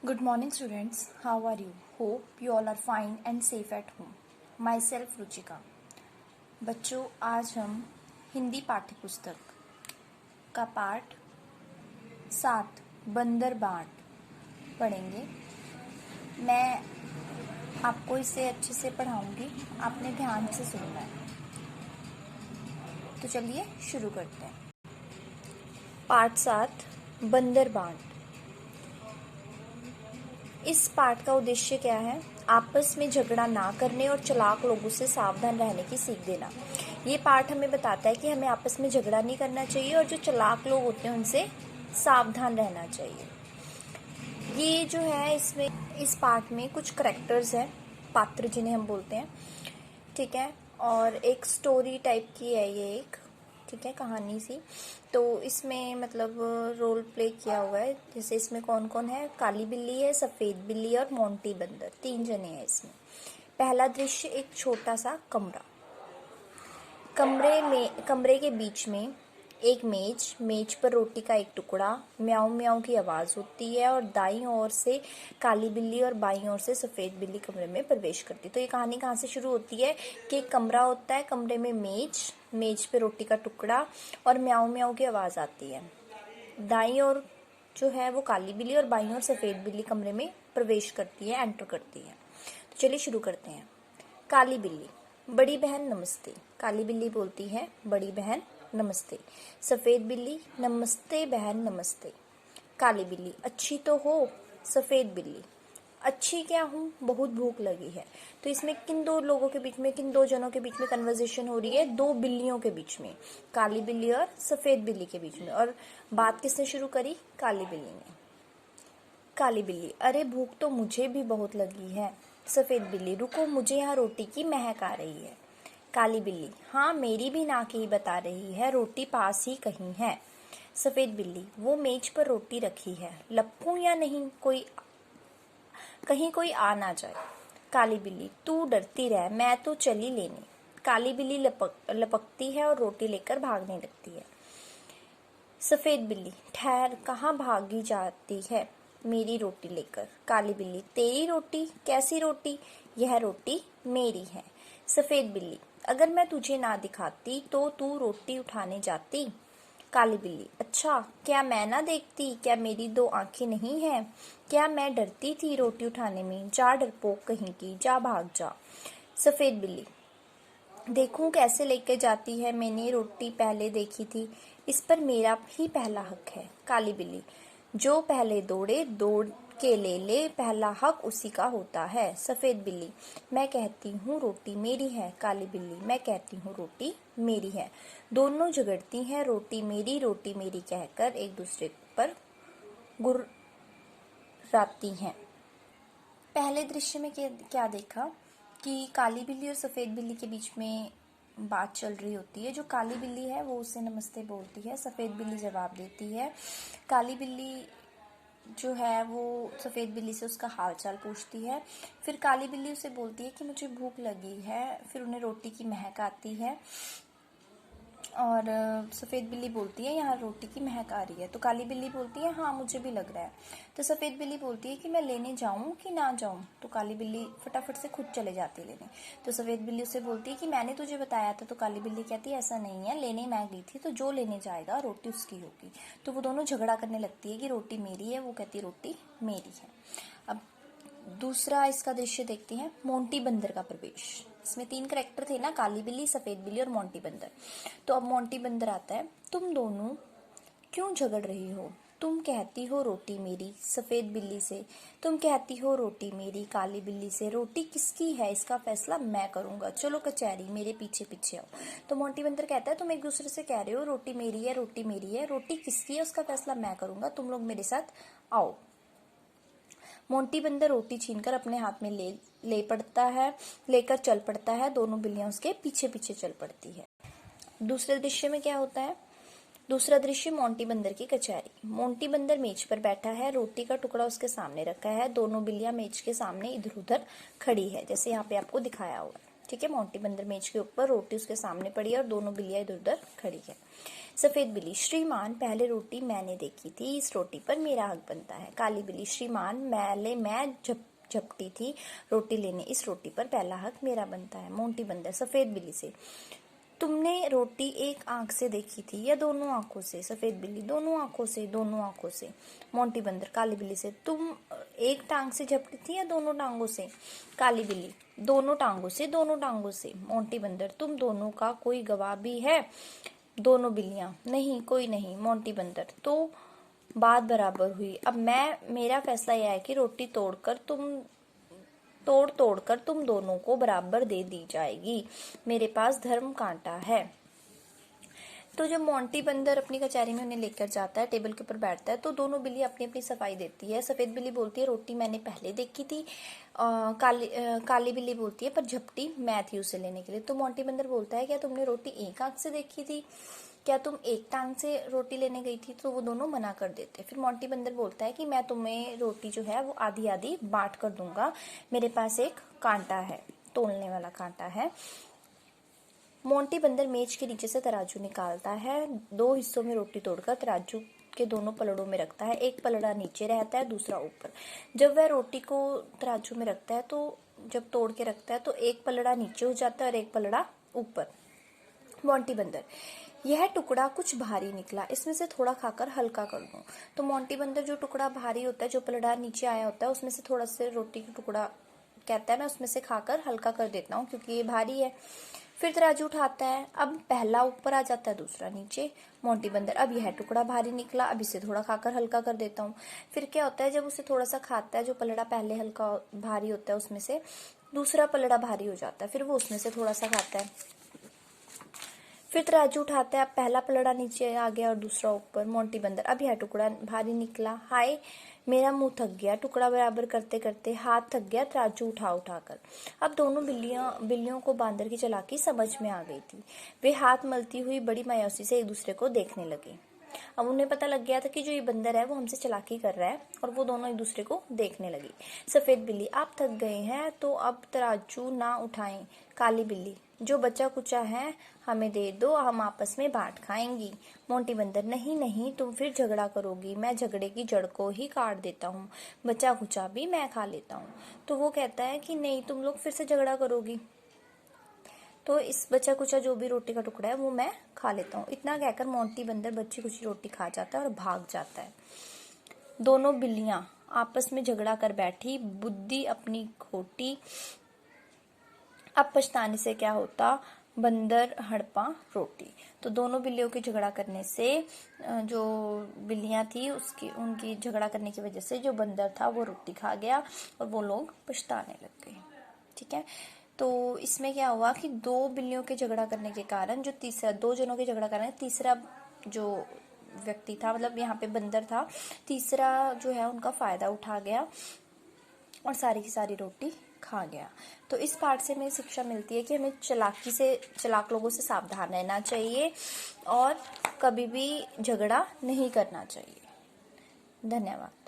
Good morning, students. How are you? Hope you all are fine and safe at home. Myself Ruchika. बच्चों, आज हम हिंदी पाठ्य पुस्तक का पाठ 7 बंदर बाट पढ़ेंगे। मैं आपको इसे अच्छे से पढ़ाऊंगी, आपने ध्यान से सुनना है। तो चलिए शुरू करते हैं। पाठ 7 बंदर बाट। इस पाठ का उद्देश्य क्या है? आपस में झगड़ा ना करने और चालाक लोगों से सावधान रहने की सीख देना। ये पाठ हमें बताता है कि हमें आपस में झगड़ा नहीं करना चाहिए और जो चालाक लोग होते हैं उनसे सावधान रहना चाहिए। ये जो है इस पाठ में कुछ करैक्टर्स हैं, पात्र जिन्हें हम बोलते हैं, ठीक है। और एक स्टोरी टाइप की है ये एक, ठीक है, कहानी सी। तो इसमें मतलब रोल प्ले किया हुआ है। जैसे इसमें कौन कौन है? काली बिल्ली है, सफेद बिल्ली और मोंटी बंदर, 3 जने हैं इसमें। पहला दृश्य एक छोटा सा कमरा। कमरे के बीच में एक मेज पर रोटी का एक टुकड़ा, म्याऊं म्याऊं की आवाज होती है और दाईं ओर से काली बिल्ली और बाईं ओर से सफेद बिल्ली कमरे में प्रवेश करती है। तो ये कहानी कहाँ से शुरू होती है कि एक कमरा होता है, कमरे में मेज पे रोटी का टुकड़ा और म्याऊं म्याऊं की आवाज आती है। दाईं ओर जो है वो काली बिल्ली और बाईं ओर सफेद बिल्ली कमरे में प्रवेश करती है, एंटर करती है। तो चलिए शुरू करते हैं। काली बिल्ली: बड़ी बहन नमस्ते। काली बिल्ली बोलती है, बड़ी बहन नमस्ते। सफेद बिल्ली: नमस्ते बहन नमस्ते। काली बिल्ली: अच्छी तो हो? सफेद बिल्ली: अच्छी क्या हूँ, बहुत भूख लगी है। तो इसमें किन दो लोगों के बीच में, किन दो जनों के बीच में कन्वर्सेशन हो रही है? 2 बिल्लियों के बीच में, काली बिल्ली और सफेद बिल्ली के बीच में। और बात किसने शुरू करी? काली बिल्ली ने। काली बिल्ली: अरे भूख तो मुझे भी बहुत लगी है। सफेद बिल्ली: रुको, मुझे यहाँ रोटी की महक आ रही है। काली बिल्ली: हाँ, मेरी भी नाक ही बता रही है, रोटी पास ही कहीं है। सफेद बिल्ली: वो मेज पर रोटी रखी है, लपकूं या नहीं, कहीं कोई आ ना जाए। काली बिल्ली: तू डरती रह, मैं तो चली लेने। काली बिल्ली लपकती है और रोटी लेकर भागने लगती है। सफेद बिल्ली: ठहर, कहाँ भागी जाती है? मेरी रोटी लेकर। काली बिल्ली: तेरी रोटी? कैसी रोटी? यह रोटी मेरी है। सफेद बिल्ली: अगर मैं तुझे ना दिखाती तो तू रोटी उठाने जाती। काली बिल्ली: अच्छा, क्या मैं ना देखती? क्या मेरी 2 आंखें नहीं हैं? क्या मैं डरती थी रोटी उठाने में? जा डरपोक कहीं की, जा भाग जा। सफेद बिल्ली: देखूं कैसे लेके जाती है, मैंने रोटी पहले देखी थी, इस पर मेरा ही पहला हक है। काली बिल्ली: जो पहले दौड़े दौड़ के ले, पहला हक उसी का होता है। सफेद बिल्ली: मैं कहती हूँ रोटी मेरी है। काली बिल्ली: मैं कहती हूँ रोटी मेरी है। दोनों झगड़ती हैं रोटी मेरी कहकर, एक दूसरे पर गुर्राती हैं। पहले दृश्य में क्या देखा कि काली बिल्ली और सफेद बिल्ली के बीच में बात चल रही होती है। जो काली बिल्ली है वो उसे नमस्ते बोलती है, सफेद बिल्ली जवाब देती है। काली बिल्ली जो है वो सफेद बिल्ली से उसका हाल चाल पूछती है। फिर काली बिल्ली उसे बोलती है कि मुझे भूख लगी है। फिर उन्हें रोटी की महक आती है और सफेद बिल्ली बोलती है, यहाँ रोटी की महक आ रही है। तो काली बिल्ली बोलती है, हाँ, मुझे भी लग रहा है। तो सफेद बिल्ली बोलती है कि मैं लेने जाऊं कि ना जाऊं। तो काली बिल्ली फटाफट से खुद चले जाती है लेने। तो सफेद बिल्ली उससे बोलती है कि मैंने तुझे बताया था। तो काली बिल्ली कहती है, ऐसा नहीं है, लेने मैं गई थी, तो जो लेने जाएगा रोटी उसकी होगी। तो वो दोनों झगड़ा करने लगती है कि रोटी मेरी है, वो कहती है रोटी मेरी है। अब दूसरा इसका दृश्य देखते हैं, मोंटी बंदर का प्रवेश। इसमें 3 करैक्टर थे ना, काली बिल्ली, सफेद बिल्ली और मोंटी बंदर। तो अब मोंटी बंदर आता है। तुम दोनों क्यों झगड़ रही हो? तुम कहती हो रोटी मेरी सफेद बिल्ली से, तुम कहती हो रोटी मेरी काली बिल्ली से। रोटी किसकी है इसका फैसला मैं करूंगा, चलो कचहरी, मेरे पीछे पीछे आओ। तो मोंटी बंदर कहता है, तुम एक दूसरे से कह रहे हो रोटी मेरी है, रोटी मेरी है, रोटी किसकी है उसका फैसला मैं करूंगा, तुम लोग मेरे साथ आओ। मोंटी बंदर रोटी छीनकर अपने हाथ में लेकर चल पड़ता है। दोनों बिल्लियां उसके पीछे पीछे चल पड़ती है। दूसरे दृश्य में क्या होता है? दूसरा दृश्य मोंटी बंदर की कचहरी। मोंटी बंदर मेज पर बैठा है, रोटी का टुकड़ा उसके सामने रखा है। दोनों बिल्लियां मेज के सामने इधर उधर खड़ी है, जैसे यहाँ पे आपको दिखाया हुआ है, ठीक है। मोंटी बंदर मेज के ऊपर, रोटी उसके सामने पड़ी है और दोनों बिल्लियां इधर उधर खड़ी है। सफेद बिल्ली, श्रीमान पहले रोटी मैंने देखी थी, इस रोटी पर मेरा हक बनता है। काली बिल्ली, श्रीमान मैं झपटी थी रोटी लेने, इस रोटी पर पहला हक मेरा बनता है। मोंटी बंदर सफेद बिल्ली से, तुमने रोटी एक आंख से देखी थी या दोनों आंखों से? सफेद बिल्ली, दोनों आंखों से, दोनों आंखों से। मोंटी बंदर काली बिल्ली से, तुम एक टांग से झपटी थी या दोनों टांगों से? काली बिल्ली, दोनों टांगों से, दोनों टांगों से। मोंटी बंदर, तुम दोनों का कोई गवाह भी है? दोनों बिल्लियां, नहीं कोई नहीं। मोंटी बंदर, तो बात बराबर हुई। अब मेरा फैसला यह है कि रोटी तोड़ कर तुम दोनों को बराबर दे दी जाएगी। मेरे पास धर्म कांटा है। तो जब मोंटी बंदर अपनी कचहरी में उन्हें लेकर जाता है, टेबल के ऊपर बैठता है, तो दोनों बिल्ली अपनी अपनी सफाई देती है। सफेद बिल्ली बोलती है रोटी मैंने पहले देखी थी, काली बिल्ली बोलती है पर झपटी मैं थी उसे लेने के लिए। तो मोंटी बंदर बोलता है क्या तुमने रोटी एक आंख से देखी थी, क्या तुम एक टांग से रोटी लेने गई थी? तो वो दोनों मना कर देते। फिर मोंटी बंदर बोलता है कि मैं तुम्हें रोटी जो है वो आधी आधी बांट कर दूंगा, मेरे पास एक कांटा है, तोलने वाला कांटा है। मोंटी बंदर मेज के नीचे से तराजू निकालता है, 2 हिस्सों में रोटी तोड़कर तराजू के दोनों पलड़ों में रखता है। एक पलड़ा नीचे रहता है, दूसरा ऊपर। जब वह रोटी को तराजू में रखता है तो जब तोड़ के रखता है तो एक पलड़ा नीचे हो जाता है और एक पलड़ा ऊपर। मोंटी बंदर, यह टुकड़ा कुछ भारी निकला, इसमें से थोड़ा खाकर हल्का कर दूं। तो मोंटी बंदर जो टुकड़ा भारी होता है, जो पलड़ा नीचे आया होता है, उसमें से थोड़ा से रोटी का टुकड़ा कहता है मैं उसमें से खाकर हल्का कर देता हूँ क्योंकि ये भारी है। फिर तराजू उठाता है, अब पहला ऊपर आ जाता है, दूसरा नीचे। मोंटी बंदर, अब यह टुकड़ा भारी निकला, अब इसे थोड़ा खाकर हल्का कर देता हूँ। फिर क्या होता है, जब उसे थोड़ा सा खाता है, जो पलड़ा पहले हल्का भारी होता है उसमें से दूसरा पलड़ा भारी हो जाता है, फिर वो उसमें से थोड़ा सा खाता है। फिर तराजू उठाता है, अब पहला पलड़ा नीचे आ गया और दूसरा ऊपर। मोंटी बंदर, अब यह टुकड़ा भारी निकला, हाय मेरा मुंह थक गया, टुकड़ा बराबर करते करते हाथ थक गया तराजू उठा कर। अब दोनों बिल्लियों को बांदर की चालाकी समझ में आ गई थी। वे हाथ मलती हुई बड़ी मायूसी से एक दूसरे को देखने लगे। अब उन्हें पता लग गया था कि जो ये बंदर है वो हमसे चालाकी कर रहा है, और वो दोनों एक दूसरे को देखने लगी। सफेद बिल्ली, आप थक गए हैं तो अब तराजू ना उठाएं। काली बिल्ली, जो बचा कुचा है हमें दे दो, हम आपस में बांट खाएंगी। मोंटी बंदर, नहीं नहीं तुम फिर झगड़ा करोगी, मैं झगड़े की जड़ को ही काट देता हूँ, बचा कुचा भी मैं खा लेता हूँ। तो वो कहता है कि नहीं तुम लोग फिर से झगड़ा करोगी, तो इस बचा कुचा जो भी रोटी का टुकड़ा है वो मैं खा लेता हूँ। इतना कहकर मोंटी बंदर बची कुची रोटी खा जाता है और भाग जाता है। दोनों बिल्लियां आपस में झगड़ा कर बैठी, बुद्धि अपनी खोटी, अब पछताने से क्या होता, बंदर हड़पा रोटी। तो दोनों बिल्लियों के झगड़ा करने से जो बिल्लियां थी उनकी झगड़ा करने की वजह से जो बंदर था वो रोटी खा गया और वो लोग पछताने लग गए। ठीक है, तो इसमें क्या हुआ कि 2 बिल्लियों के झगड़ा करने के कारण जो तीसरा 2 जनों के झगड़ा करने तीसरा जो व्यक्ति था, मतलब यहाँ पे बंदर था, तीसरा जो है उनका फायदा उठा गया और सारी की सारी रोटी खा गया। तो इस पाठ से हमें शिक्षा मिलती है कि हमें चालाक लोगों से सावधान रहना चाहिए और कभी भी झगड़ा नहीं करना चाहिए। धन्यवाद।